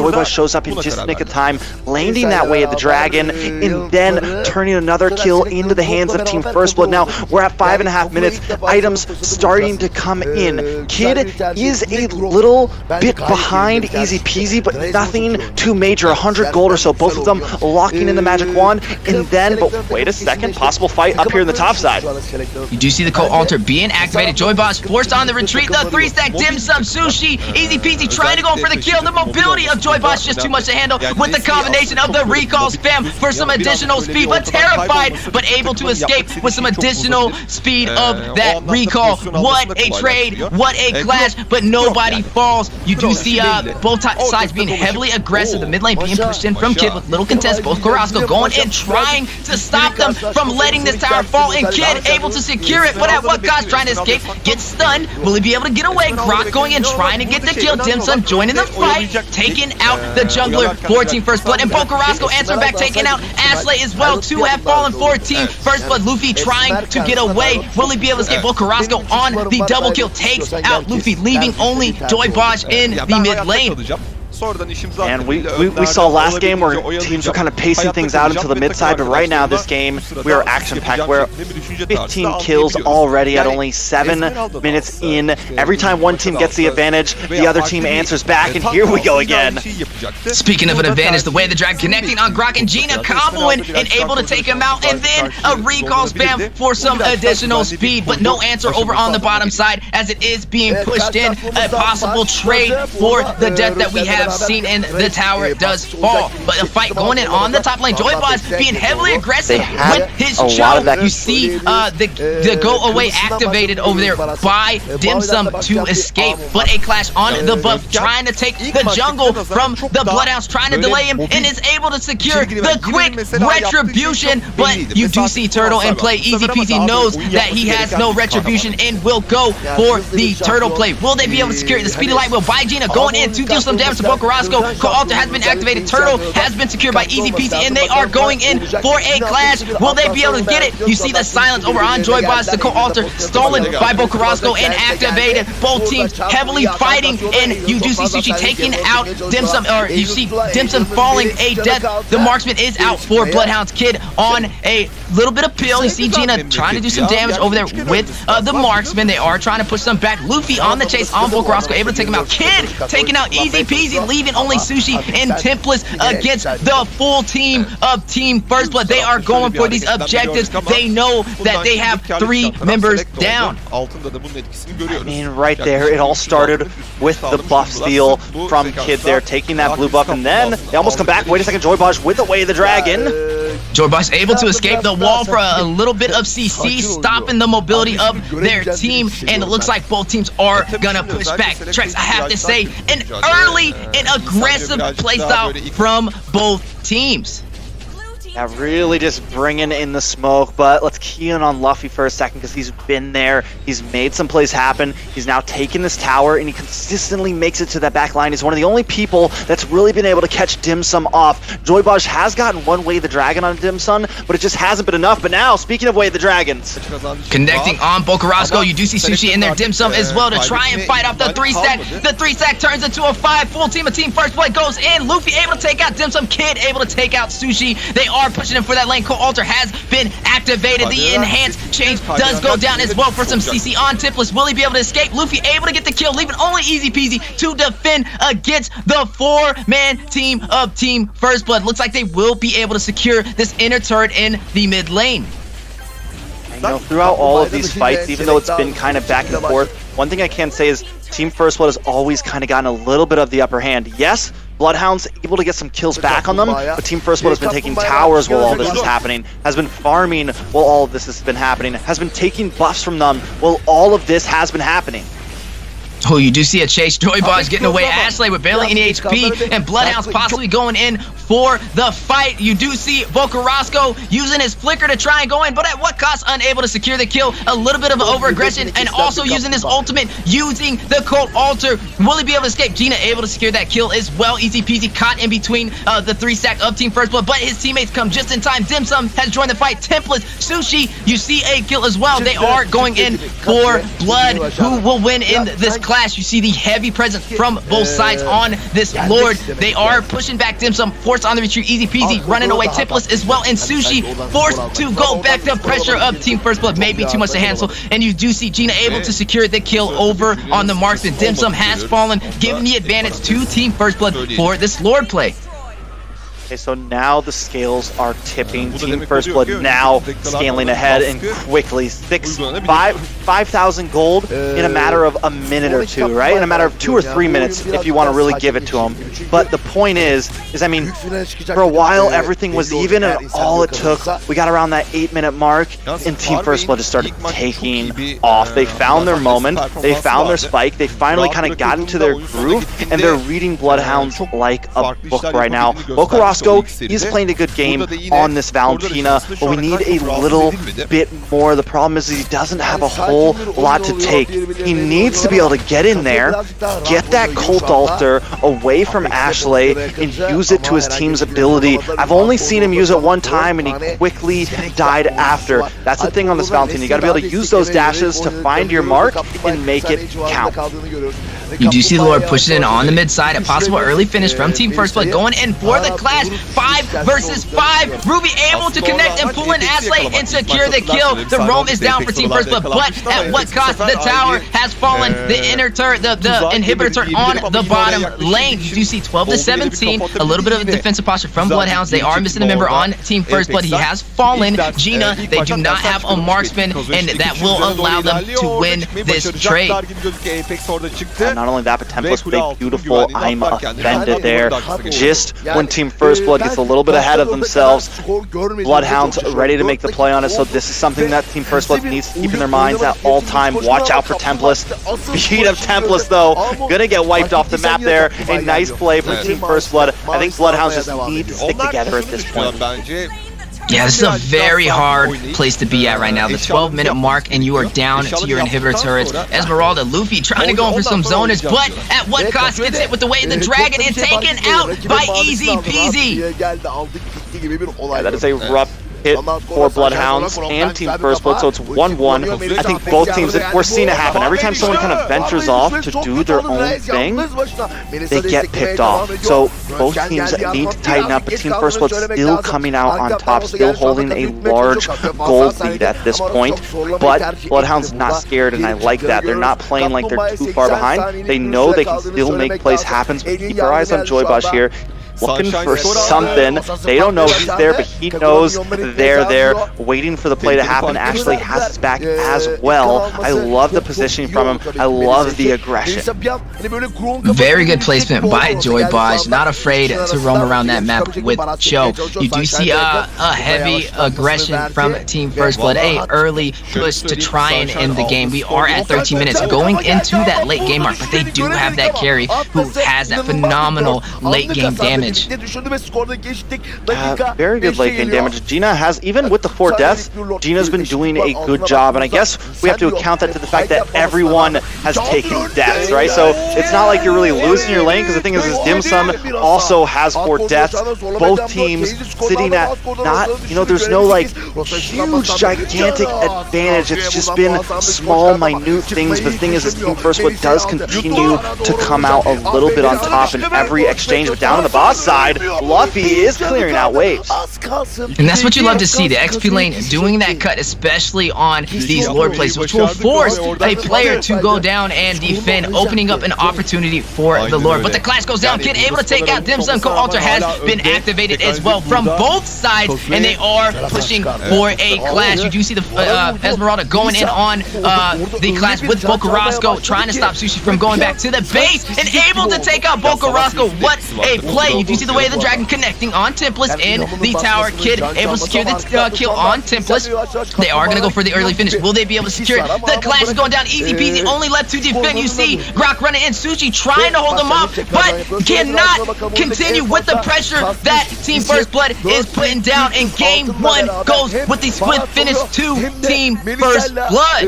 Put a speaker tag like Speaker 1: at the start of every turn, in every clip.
Speaker 1: Joyboy shows up in just the nick of time, landing that Way of the Dragon, and then turning another kill into the hands of Team First Blood. Now, we're at 5.5 minutes, items starting to come in. Kid is a little bit behind Easy Peasy, but nothing too major, 100 gold or so, both of them locking in the magic wand, and then, but wait a second, possible fight up here in the top side.
Speaker 2: You do see the co-alter being activated. Joyboss forced on the retreat, the 3-stack dim sum sushi, Easy Peasy trying to go for the kill. The mobility of Joyboss just too much to handle with the combination of the recall spam for some additional speed, but terrified, but able to escape with some additional speed of that recall. What a trade, what a clash, but nobody falls. You do see both sides being heavily aggressive, the mid lane being pushed in from Kid with little contest, both Carrasco going in, trying to stop them from letting this tower fall, and Kid able to secure it, but at what cost? Trying to escape, gets stunned, will he be able to get away? Grok going in, trying to get the kill, Dim Sum joining the fight, taking out the jungler for Team First Blood, and Bo Carrasco answering back, taking out Ashley as well. Two have fallen for Team First Blood. Luffy trying to get away, will he be able to escape? Bo Carrasco on the double kill, takes out Luffy, leaving only Joyboss in the mid lane.
Speaker 1: And we saw last game where teams were kind of pacing things out into the mid side, but right now this game we are action packed. We're 15 kills already at only 7 minutes in. Every time one team gets the advantage, the other team answers back, and here we go again.
Speaker 2: Speaking of an advantage, the Way of the Dragon connecting on Grok and Gina, comboing and able to take him out, and then a recall spam for some additional speed, but no answer over on the bottom side as it is being pushed in. A possible trade for the death that we have seen in the tower does fall, but a fight going in on the top lane. Joyboss being heavily aggressive with his choke. You see the go away activated over there by Dim Sum to escape, but a clash on the buff, trying to take the jungle from the Bloodhounds, trying to delay him, and is able to secure the quick retribution, but you do see Turtle in play. Easy Peasy knows that he has no retribution and will go for the Turtle play. Will they be able to secure it? The Speedy Light will by Gina going in to deal some damage to Bo Carrasco. Co-alter has been activated, Turtle has been secured by Easy Peasy, and they are going in for a clash. Will they be able to get it? You see the silence over on Joyboss, the co-alter stolen by Bo Carrasco and activated. Both teams heavily fighting, and you do see Sushi taking out Dim Sum, or you see Dim Sum falling a death. The marksman is out for Bloodhounds. Kid on a little bit of peel. You see Gina trying to do some damage over there with the marksman. They are trying to push them back. Luffy on the chase on Bo Carrasco, able to take him out. Kid taking out Easy Peasy, leaving only Sushi and Templess against the full team of Team First Blood. They are going for these objectives. They know that they have 3 members down.
Speaker 1: I mean, right there, it all started with the buff steal from Kid there, taking that blue buff, and then they almost come back. Wait a second, Joyboss with the Way of the Dragon.
Speaker 2: Joyboss able to escape the wall for a little bit of CC, stopping the mobility of their team, and it looks like both teams are gonna push back. Trex, I have to say, an early and aggressive playstyle from both teams.
Speaker 1: Yeah, really just bringing in the smoke, but let's key in on Luffy for a second because he's been there. He's made some plays happen. He's now taken this tower, and he consistently makes it to that back line. He's one of the only people that's really been able to catch Dim Sum off. Joyboss has gotten one Way of the Dragon on Dim Sum, but it just hasn't been enough. But now, speaking of Way of the Dragons,
Speaker 2: connecting on Bo Carrasco, you do see Sushi in there, Dim Sum as well, to try and fight off the 3-stack. The 3-stack turns into a 5. Full team of Team First Blood goes in. Luffy able to take out Dim Sum. Kid able to take out Sushi. They are pushing him for that lane. Co-alter has been activated. The enhanced change does go down as well for some CC on Templess. Will he be able to escape? Luffy able to get the kill, leaving only Easy Peasy to defend against the 4-man team of Team First Blood. Looks like they will be able to secure this inner turret in the mid lane.
Speaker 1: I know throughout all of these fights, even though it's been kind of back and forth, one thing I can say is Team First Blood has always kind of gotten a little bit of the upper hand. Yes, Bloodhound's able to get some kills back on them, but Team First Blood has been taking towers while all this is happening, has been farming while all of this has been happening, has been taking buffs from them while all of this has been happening.
Speaker 2: Oh, you do see a chase. Joyboss getting away. Ashley with barely any HP, and Bloodhounds possibly going in for the fight. You do see Bokarosco using his flicker to try and go in, but at what cost? Unable to secure the kill. A little bit of over-aggression, and also using his ultimate, using the Cold Altar. Will he be able to escape? Gina able to secure that kill as well. Easy peasy, caught in between the 3-stack of Team First Blood, but his teammates come just in time. Dim Sum has joined the fight. Template, Sushi, you see a kill as well. They are going in for blood. Who will win in this clash? You see the heavy presence from both sides on this Lord. They are pushing back Dim Sum, forced on the retreat. Easy peasy, running away Template as well, and Sushi forced to go back. The pressure of Team First Blood may be too much to handle, and you do see Gina able to secure the kill over on the marksman. Dim Sum has fallen, giving the advantage to Team First Blood for this Lord play.
Speaker 1: Okay, so now the scales are tipping. Team First Blood now scaling ahead and quickly. 5,000 gold in a matter of a minute or two, right? In a matter of 2 or 3 minutes if you want to really give it to them. But the point is I mean, for a while everything was even, and all it took, we got around that 8-minute mark, and Team First Blood just started taking off. They found their moment, they found their spike, they finally kind of got into their groove, and they're reading Bloodhounds like a book right now. Bokarosco, he's playing a good game on this Valentina, but we need a little bit more. The problem is he doesn't have a whole lot to take. He needs to be able to get in there, get that Cult Altar away from Ashley, and use it to his team's ability. I've only seen him use it one time, and he quickly died after. That's the thing on this Valentina. You got to be able to use those dashes to find your mark and make it count.
Speaker 2: You do see the Lord pushing in on the mid side. A possible early finish from Team First Blood going in for the clash. 5 versus 5. Ruby able to connect and pull in Ashley and secure the kill. The roam is down for Team First Blood, but at what cost? The tower has fallen. The inner turret, the inhibitor turret on the bottom lane. You do see 12 to 17. A little bit of a defensive posture from Bloodhounds. They are missing a member on Team First Blood. He has fallen. Gina, they do not have a marksman, and that will allow them to win this trade.
Speaker 1: And not only that, but Template with a beautiful I'm offended there. Just when Team First Blood gets a little bit ahead of themselves, Bloodhounds ready to make the play on it, so this is something that Team First Blood needs to keep in their minds at all time. Watch out for Template. Beat of Template though, gonna get wiped off the map there. A nice play from Team First Blood. I think Bloodhounds just need to stick together at this point.
Speaker 2: Yeah, this is a very hard place to be at right now. The 12-minute mark, and you are down to your inhibitor turrets. Esmeralda, Luffy trying to go in for some zoners, but at what cost? Gets hit with the weight of the dragon and taken out by Easy Peasy.
Speaker 1: Yeah, that is a rough hit for Bloodhounds and Team First Blood, so it's 1-1. I think both teams, we're seeing it happen. Every time someone kind of ventures off to do their own thing, they get picked off. So both teams need to tighten up, but Team First Blood still coming out on top, still holding a large gold lead at this point. But Bloodhound's not scared, and I like that. They're not playing like they're too far behind. They know they can still make plays happen, so keep your eyes on Joybosh here. Looking for something. They don't know he's there, but he knows they're there, waiting for the play to happen. Ashley has his back as well. I love the positioning from him. I love the aggression.
Speaker 2: Very good placement by Joybosh. Not afraid to roam around that map with Cho. You do see a heavy aggression from Team First Blood. A early push to try and end the game. We are at 13 minutes going into that late game mark, but they do have that carry who has that phenomenal late game damage.
Speaker 1: Very good late game damage. Gina has, even with the 4 deaths, Gina's been doing a good job, and I guess we have to account that to the fact that everyone has taken deaths, right? So it's not like you're really losing your lane, because the thing is Dim Sum also has 4 deaths. Both teams sitting at not, you know, there's no like huge, gigantic advantage. It's just been small, minute things, but the thing is Team First Blood does continue to come out a little bit on top in every exchange, but down on the boss side, Luffy is clearing out waves.
Speaker 2: And that's what you love to see, the XP lane doing that cut, especially on these Lord plays, which will force a player to go down and defend, opening up an opportunity for the Lord. But the clash goes down, Kid able to take out Dim Sum. Cold Altar has been activated as well from both sides, and they are pushing for a clash. You do see the Esmeralda going in on the clash with Bokarosco, trying to stop Sushi from going back to the base, and able to take out Bokarosco. What a play. You do see the way of the dragon connecting on Template in the tower. Kid able to secure the kill on Template. They are going to go for the early finish. Will they be able to secure it? The clash is going down. Easy peasy, only left to defend. You see Grok running in, Sushi trying to hold them off, but cannot continue with the pressure that Team First Blood is putting down, and game 1 goes with the split finish to Team First Blood.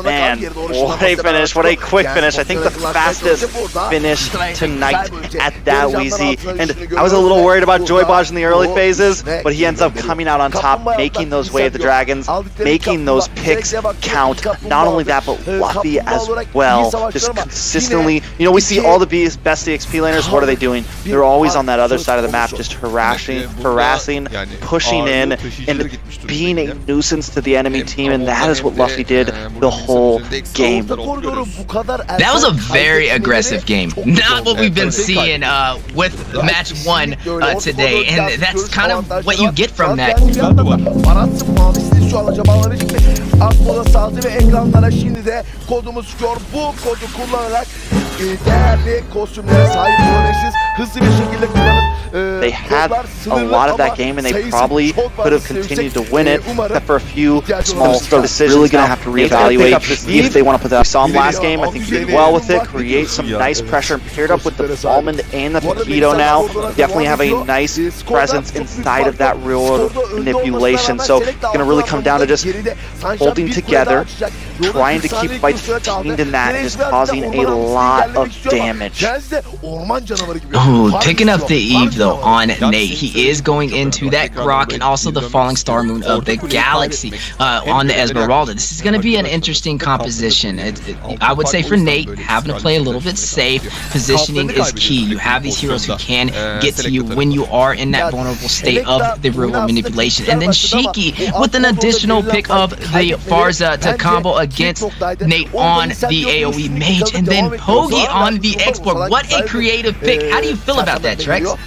Speaker 1: Man, what a finish, what a quick finish. I think the fastest finish tonight at that, Weezy. And I was a little worried about Joybaj in the early phases, but he ends up coming out on top, making those Way of the Dragons, making those picks count. Not only that, but Luffy as well. Just consistently, you know, we see all the best EXP laners, what are they doing? They're always on that other side of the map, just harassing, pushing in, and being a nuisance to the enemy team, and that is what Luffy did the whole game.
Speaker 2: That was a very aggressive game. Not what we've been seeing with match 1 today, and that's kind of what you get from that.
Speaker 1: They had a lot of that game, and they probably could have continued to win it, except for a few small decisions. Really going to have to reevaluate if they want to put that. We saw him last game. I think he did well with it. Create some nice pressure, paired up with the Almond and the Paquito now. Definitely have a nice presence inside of that real manipulation. So it's going to really come down to just holding together, trying to keep fights contained in that, and just causing a lot of damage.
Speaker 2: Oh, picking up the Eve though on Nate. He is going into that Grok and also the Falling Star Moon of the Galaxy on the Esmeralda. This is going to be an interesting composition. I would say for Nate, having to play a little bit safe. Positioning is key. You have these heroes who can get to you when you are in that vulnerable state of the real world manipulation. And then Shiki with an additional pick of the Farza to combo against Nate on the AoE Mage, and then Pogi on the Export. What a creative pick. How do you feel about that, Trex?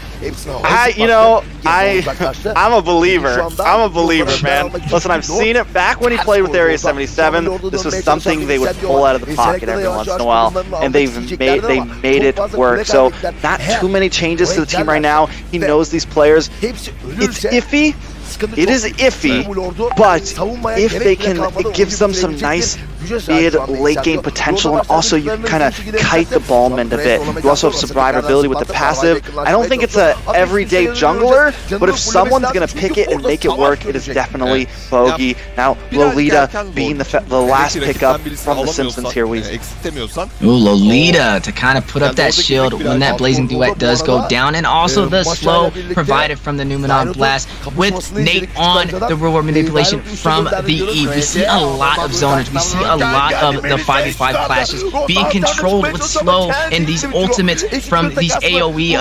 Speaker 1: I'm a believer. I'm a believer, man. Listen, I've seen it back when he played with Area 77. This was something they would pull out of the pocket every once in a while, and they made it work. So not too many changes to the team right now. He knows these players. It's iffy. It is iffy, but if they can, it gives them some nice mid late game potential, and also you can kind of kite the ballman a bit. You also have survivability with the passive. I don't think it's a everyday jungler, but if someone's gonna pick it and make it work, it is definitely Bogey. Now Lolita being the last pickup from the Simpsons here, Weezy.
Speaker 2: Ooh, Lolita to kind of put up that shield when that Blazing Duet does go down, and also the slow provided from the Numenon Blast with Nate on the real world manipulation from the Eve. We see a lot of zoners. We see a lot of the 5v5 clashes being controlled with slow and these ultimates from these AoE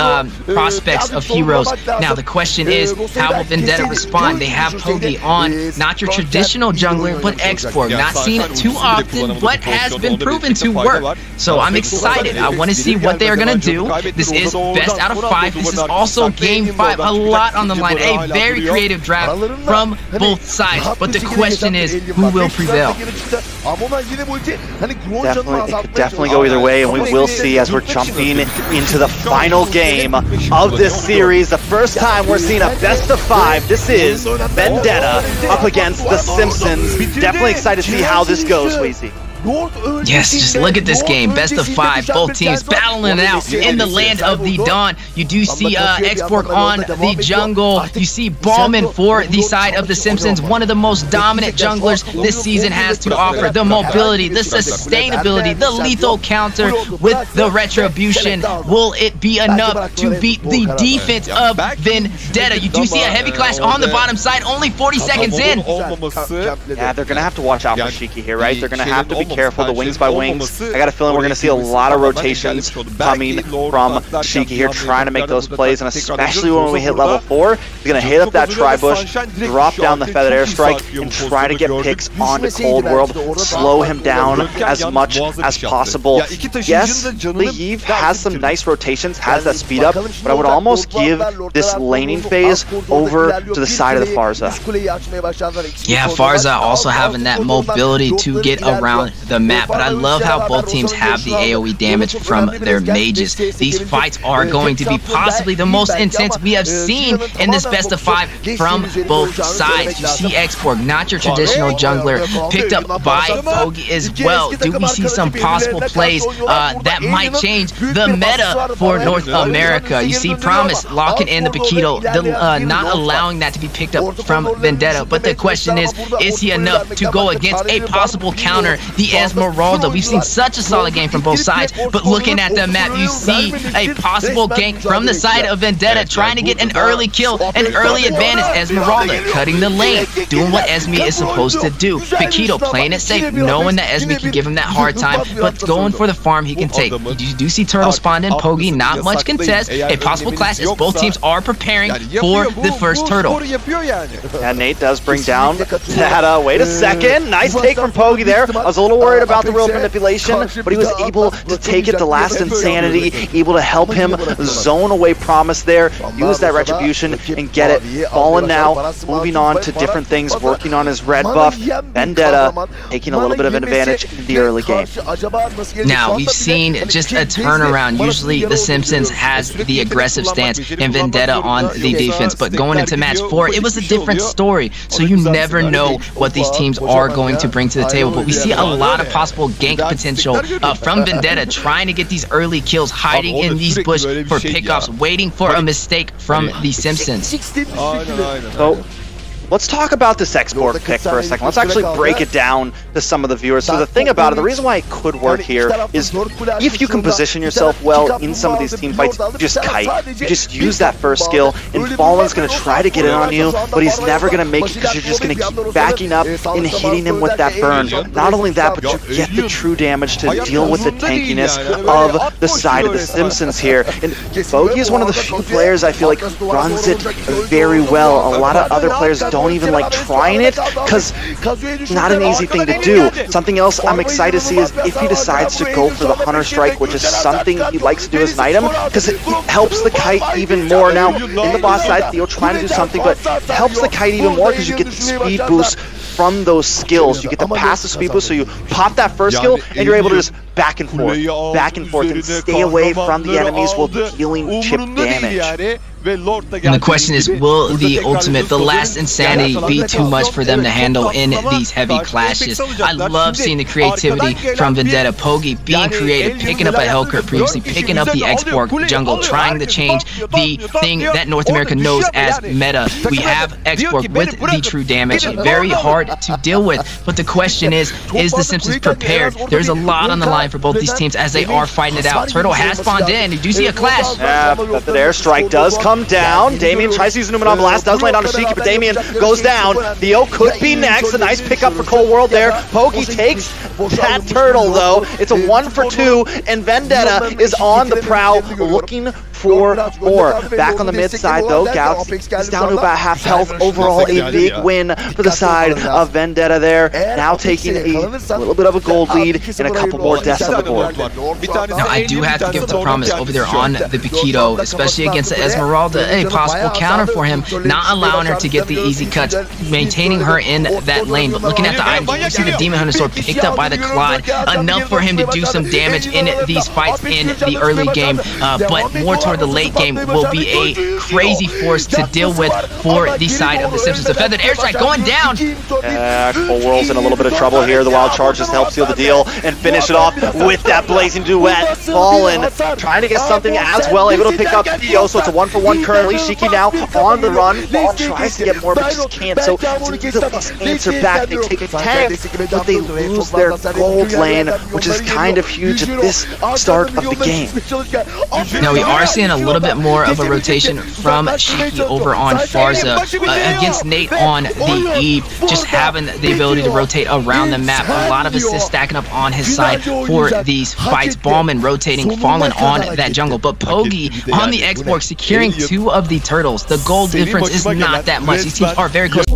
Speaker 2: prospects of heroes. Now the question is, how will Vendetta respond? They have Pogi on, not your traditional jungler, but Export. Not seen it too often, but has been proven to work. So I'm excited. I want to see what they are going to do. This is best out of 5. This is also game 5. A lot on the line. A very creative draft from both sides. But the question is, who will prevail?
Speaker 1: It could definitely go either way, and we will see as we're jumping into the final game of this series. The first time we're seeing a best of 5. This is Vendetta up against the Simpsons. Definitely excited to see how this goes, Weezy.
Speaker 2: Yes, just look at this game. Best of 5, both teams battling it out in the land of the dawn. You do see Export on the jungle. You see Ballman for the side of the Simpsons. One of the most dominant junglers this season has to offer. The mobility, the sustainability, the lethal counter with the retribution. Will it be enough to beat the defense of Vendetta? You do see a heavy clash on the bottom side, only 40 seconds in.
Speaker 1: Yeah, they're going to have to watch out for Shiki here, right? They're going to have to be careful, the wings by wings. I got a feeling we're going to see a lot of rotations coming from Shiki here, trying to make those plays, and especially when we hit level 4, he's going to hit up that Tri-Bush, drop down the Feathered Airstrike, and try to get picks onto Cold World, slow him down as much as possible. Yes, the Eve has some nice rotations, has that speed up, but I would almost give this laning phase over to the side of the Farza.
Speaker 2: Yeah, Farza also having that mobility to get around the map. But I love how both teams have the AoE damage from their mages. These fights are going to be possibly the most intense we have seen in this best of 5 from both sides. You see Xborg, not your traditional jungler, picked up by Pogi as well. Do we see some possible plays that might change the meta for North America? You see Promise locking in the Paquito, not allowing that to be picked up from Vendetta. But the question is he enough to go against a possible counter, the Esmeralda? We've seen such a solid game from both sides, but looking at the map, you see a possible gank from the side of Vendetta, trying to get an early kill, an early advantage. Esmeralda cutting the lane, doing what Esme is supposed to do. Paquito playing it safe, knowing that Esme can give him that hard time, but going for the farm he can take. You do see Turtle spawned in, Pogi, not much contest. A possible clash as both teams are preparing for the first turtle.
Speaker 1: And Nate does bring down that, wait a second, nice take from Pogi there. I was a little worried about the real manipulation, but he was able to take it to last Insanity, able to help him zone away Promise there, use that retribution and get it. Fallen now, moving on to different things, working on his red buff. Vendetta taking a little bit of an advantage in the early game.
Speaker 2: Now, we've seen just a turnaround. Usually the Simpsons has the aggressive stance and Vendetta on the defense, but going into match 4, it was a different story. So you never know what these teams are going to bring to the table, but we see a lot of possible gank potential from Vendetta, trying to get these early kills, hiding in these bush for pickoffs, waiting for a mistake from the Simpsons.
Speaker 1: So, let's talk about this Xborg pick for a second. Let's actually break it down to some of the viewers. So the thing about it, the reason why it could work here is if you can position yourself well in some of these team fights, you just kite. You just use that first skill, and Fallen's going to try to get it on you, but he's never going to make it because you're just going to keep backing up and hitting him with that burn. Not only that, but you get the true damage to deal with the tankiness of the side of the Simpsons here. And Bogey is one of the few players I feel like runs it very well. A lot of other players don't even like trying it because it's not an easy thing to do. Something else I'm excited to see is if he decides to go for the Hunter Strike, which is something he likes to do as an item, because it helps the kite even more. Now, in the boss side, Theo trying to do something, but it helps the kite even more because you get the speed boost from those skills. You get the passive speed boost, so you pop that first skill and you're able to just back and forth, and stay away from the enemies while dealing chip damage.
Speaker 2: And the question is, will the ultimate, the last Insanity, be too much for them to handle in these heavy clashes? I love seeing the creativity from Vendetta. Pogi being creative, picking up a Hellcurt previously, picking up the Xborg jungle, trying to change the thing that North America knows as meta. We have Xborg with the true damage, very hard to deal with. But the question is the Simpsons prepared? There's a lot on the line for both these teams as they are fighting it out. Turtle has spawned in. You do see a clash.
Speaker 1: Yeah, but the airstrike does come down. Damien tries to use Numenon Blast, does land on Ashiki, but Damien goes down. Theo could be next. A nice pickup for Cold World there. Pogi takes that turtle, though. It's a 1 for 2, and Vendetta is on the prowl looking for more. Back on the mid side, though, Galaxy is down to about half health. Overall, a big win for the side of Vendetta there. Now taking a little bit of a gold lead and a couple more deaths on the board.
Speaker 2: Now, I do have to give it to Promise over there on the Paquito, especially against the Esmeralda. A possible counter for him, not allowing her to get the easy cuts, maintaining her in that lane. But looking at the items, you see the Demon Hunter Sword picked up by the Claude, enough for him to do some damage in these fights in the early game, but more toward the late game will be a crazy force to deal with for the side of the Simpsons. The feathered airstrike going down.
Speaker 1: Cold World's in a little bit of trouble here. The Wild Charge just helps seal the deal and finish it off with that blazing duet. Fallen trying to get something as well, able to pick up Theo, so it's a 1 for 1 currently. Shiki now on the run. Fallen tries to get more, but just can't. So to answer back, they take a tank, but they lose their gold lane, which is kind of huge at this start of the game.
Speaker 2: Now, we are seeing a little bit more of a rotation from Shiki over on Farza against Nate on the Eve, just having the ability to rotate around the map. A lot of assists stacking up on his side for these fights. Ballman rotating, falling on that jungle, but Pogi on the Xborg securing 2 of the turtles. The gold difference is not that much. These teams are very close.